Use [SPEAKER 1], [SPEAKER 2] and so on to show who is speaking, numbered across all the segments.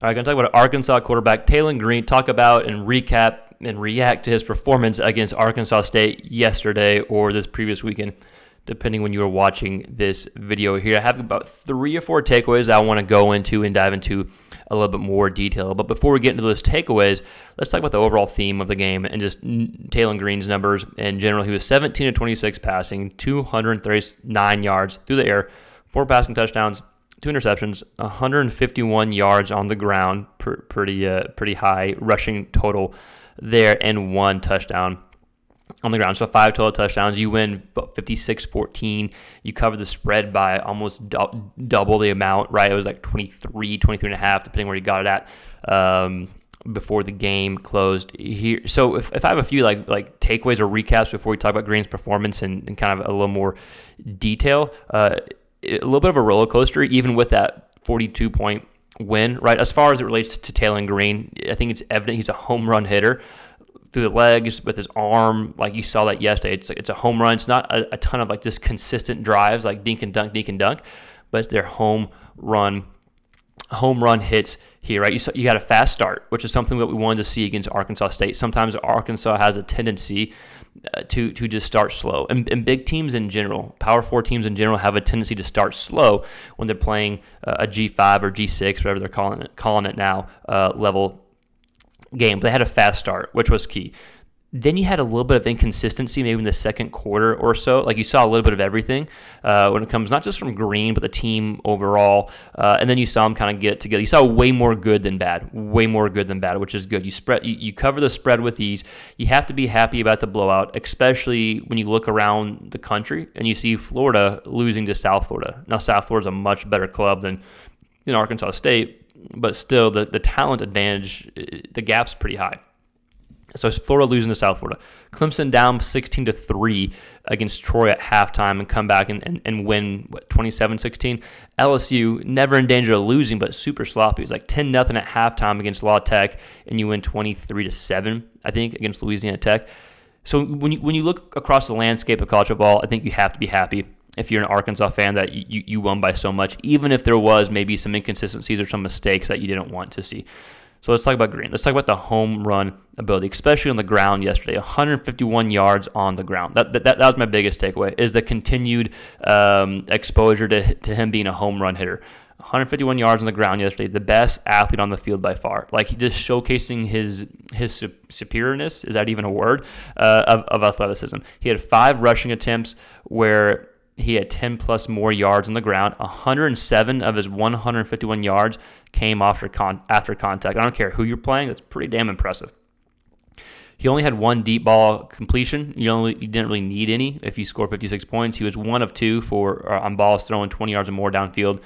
[SPEAKER 1] All right, going to talk about Arkansas quarterback Taylen Green, talk about and recap and react to his performance against Arkansas State yesterday or this previous weekend, depending when you are watching this video here. I have about 3 or 4 takeaways I want to go into and dive into a little bit more detail. But before we get into those takeaways, let's talk about the overall theme of the game and just Taylen Green's numbers in general. He was 17 of 26 passing, 239 yards through the air, 4 passing touchdowns, 2 interceptions, 151 yards on the ground, pretty high rushing total there, and 1 touchdown on the ground. So 5 total touchdowns. You win 56-14. You cover the spread by almost double the amount, right? It was like 23 and a half, depending where you got it at before the game closed here. So if I have a few like takeaways or recaps before we talk about Green's performance and kind of a little more detail, a little bit of a roller coaster, even with that 42-point win, right? As far as it relates to Taylen Green, I think it's evident he's a home run hitter through the legs with his arm. Like you saw that yesterday. It's a home run. It's not a ton of like just consistent drives like dink and dunk, but it's their home run hits here, right? You got a fast start, which is something that we wanted to see against Arkansas State. Sometimes Arkansas has a tendency to just start slow. And big teams in general, Power 4 teams in general, have a tendency to start slow when they're playing a G5 or G6, whatever they're calling it now, level game. But they had a fast start, which was key. Then you had a little bit of inconsistency maybe in the second quarter or so. Like you saw a little bit of everything when it comes not just from Green, but the team overall. And then you saw them kind of get together. You saw way more good than bad, which is good. You cover the spread with ease. You have to be happy about the blowout, especially when you look around the country and you see Florida losing to South Florida. Now, South Florida is a much better club than Arkansas State, but still the talent advantage, the gap's pretty high. So it's Florida losing to South Florida. Clemson down 16-3 against Troy at halftime and come back and win, 27-16? LSU, never in danger of losing, but super sloppy. It was like 10-0 at halftime against La Tech, and you win 23-7, I think, against Louisiana Tech. So when you look across the landscape of college football, I think you have to be happy if you're an Arkansas fan that you won by so much, even if there was maybe some inconsistencies or some mistakes that you didn't want to see. So let's talk about Green. Let's talk about the home run ability, especially on the ground yesterday. 151 yards on the ground. That was my biggest takeaway, is the continued exposure to him being a home run hitter. 151 yards on the ground yesterday, the best athlete on the field by far. Like, he just showcasing his superiorness, is that even a word, of athleticism. He had 5 rushing attempts where he had 10-plus more yards on the ground. 107 of his 151 yards came after contact. I don't care who you're playing. That's pretty damn impressive. He only had 1 deep ball completion. You didn't really need any if you scored 56 points. He was 1 of 2 on balls thrown 20 yards or more downfield,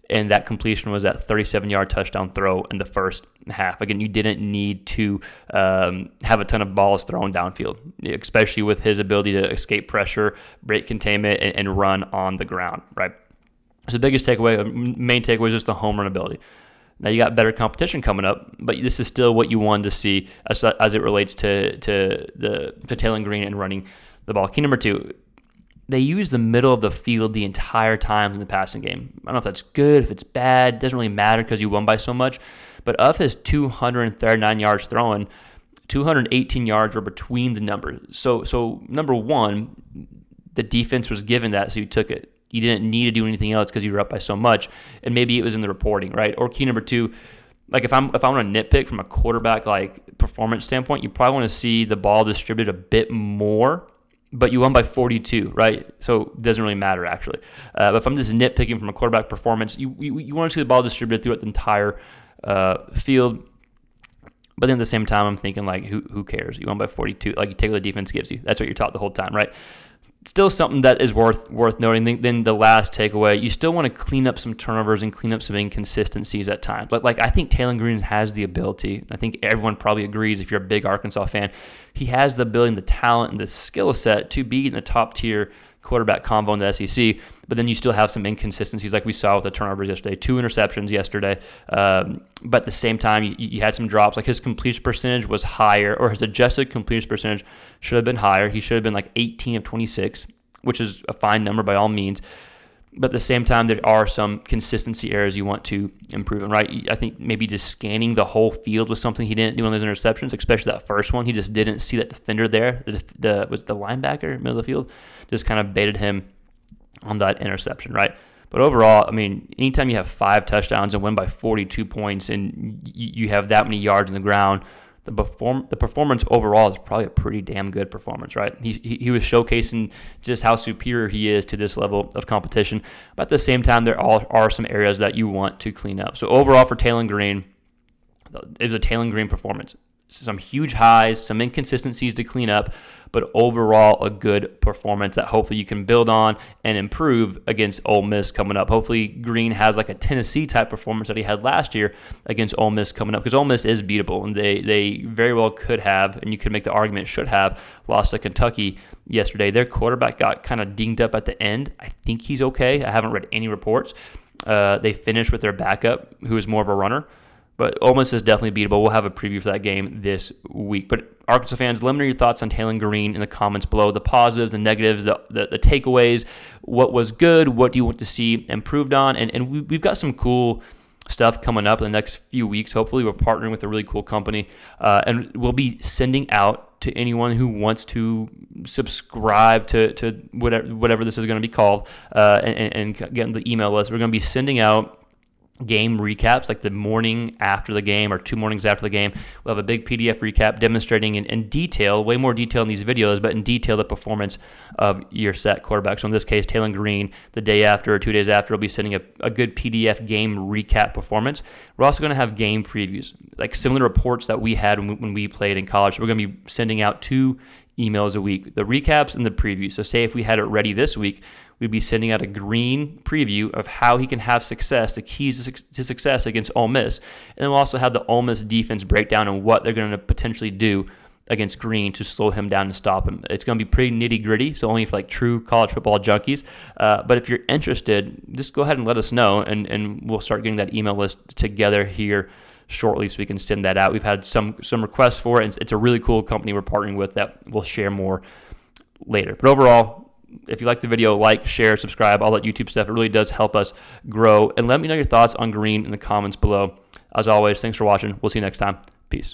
[SPEAKER 1] and that completion was that 37-yard touchdown throw in the first half. Again, you didn't need to have a ton of balls thrown downfield, especially with his ability to escape pressure, break containment, and run on the ground, right? So the biggest takeaway, main takeaway, is just the home run ability. Now, you got better competition coming up, but this is still what you wanted to see as it relates to Taylen Green and running the ball. Key number 2, they use the middle of the field the entire time in the passing game. I don't know if that's good, if it's bad. It doesn't really matter because you won by so much. But of his 239 yards throwing, 218 yards were between the numbers. So number 1, the defense was given that, so you took it. You didn't need to do anything else because you were up by so much, and maybe it was in the reporting, right? Or key number 2, like if I want to nitpick from a quarterback like performance standpoint, you probably want to see the ball distributed a bit more, but you won by 42, right? So it doesn't really matter actually. But if I'm just nitpicking from a quarterback performance, you want to see the ball distributed throughout the entire field. But then at the same time, I'm thinking like, who cares? You won by 42. Like, you take what the defense gives you. That's what you're taught the whole time, right? Still something that is worth noting. Then the last takeaway, you still want to clean up some turnovers and clean up some inconsistencies at times. But like, I think Taylen Green has the ability. I think everyone probably agrees if you're a big Arkansas fan, he has the ability and the talent and the skill set to be in the top tier quarterback combo in the SEC. But then you still have some inconsistencies like we saw with the turnovers yesterday. 2 interceptions yesterday. But at the same time, you had some drops. Like, his completion percentage was higher, or his adjusted completion percentage should have been higher. He should have been like 18 of 26, which is a fine number by all means. But at the same time, there are some consistency areas you want to improve in, right? I think maybe just scanning the whole field was something he didn't do on those interceptions, especially that first one. He just didn't see that defender there. Was the linebacker, middle of the field, just kind of baited him on that interception, right? But overall, I mean, anytime you have 5 touchdowns and win by 42 points and you have that many yards on the ground, the performance overall is probably a pretty damn good performance, right? He was showcasing just how superior he is to this level of competition. But at the same time, there are some areas that you want to clean up. So overall for Taylen Green, it was a Taylen Green performance. Some huge highs, some inconsistencies to clean up, but overall a good performance that hopefully you can build on and improve against Ole Miss coming up. Hopefully Green has like a Tennessee type performance that he had last year against Ole Miss coming up, because Ole Miss is beatable and they very well could have, and you could make the argument should have, lost to Kentucky yesterday. Their quarterback got kind of dinged up at the end. I think he's okay. I haven't read any reports. They finished with their backup, who is more of a runner. But Ole Miss is definitely beatable. We'll have a preview for that game this week. But Arkansas fans, let me know your thoughts on Taylen Green in the comments below. The positives, the negatives, the takeaways. What was good? What do you want to see improved on? And we've got some cool stuff coming up in the next few weeks. Hopefully, we're partnering with a really cool company. And we'll be sending out to anyone who wants to subscribe to whatever this is going to be called and get on the email list. We're going to be sending out game recaps like the morning after the game or 2 mornings after the game. We'll have a big PDF recap demonstrating in detail, way more detail in these videos, but in detail the performance of your set quarterback. So in this case, Taylen Green, the day after or 2 days after, we'll be sending a good PDF game recap performance. We're also going to have game previews, like similar reports that we had when we played in college. So we're going to be sending out 2 emails a week, the recaps and the previews. So say if we had it ready this week, we'd be sending out a Green preview of how he can have success, the keys to success against Ole Miss. And then we'll also have the Ole Miss defense breakdown and what they're going to potentially do against Green to slow him down and stop him. It's going to be pretty nitty-gritty, so only for like true college football junkies. But if you're interested, just go ahead and let us know, and we'll start getting that email list together here shortly so we can send that out. We've had some requests for it. It's a really cool company we're partnering with that we'll share more later. But overall, if you like the video, like, share, subscribe, all that YouTube stuff. It really does help us grow. And let me know your thoughts on Green in the comments below. As always, thanks for watching. We'll see you next time. Peace.